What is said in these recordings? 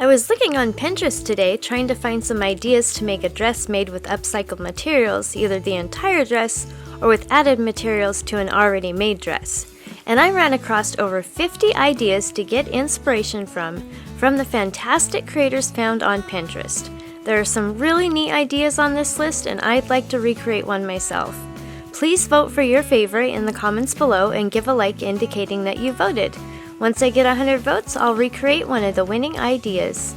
I was looking on Pinterest today trying to find some ideas to make a dress made with upcycled materials, either the entire dress or with added materials to an already made dress. And I ran across over 50 ideas to get inspiration from the fantastic creators found on Pinterest. There are some really neat ideas on this list, and I'd like to recreate one myself. Please vote for your favorite in the comments below and give a like indicating that you voted. Once I get 100 votes, I'll recreate one of the winning ideas.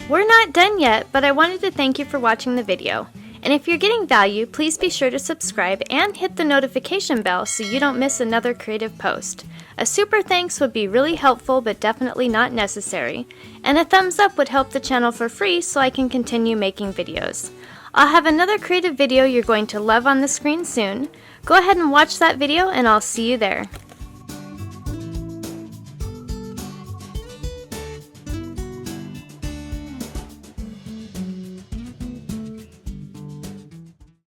We're not done yet, but I wanted to thank you for watching the video. And if you're getting value, please be sure to subscribe and hit the notification bell so you don't miss another creative post. A super thanks would be really helpful but definitely not necessary. And a thumbs up would help the channel for free so I can continue making videos. I'll have another creative video you're going to love on the screen soon. Go ahead and watch that video and I'll see you there.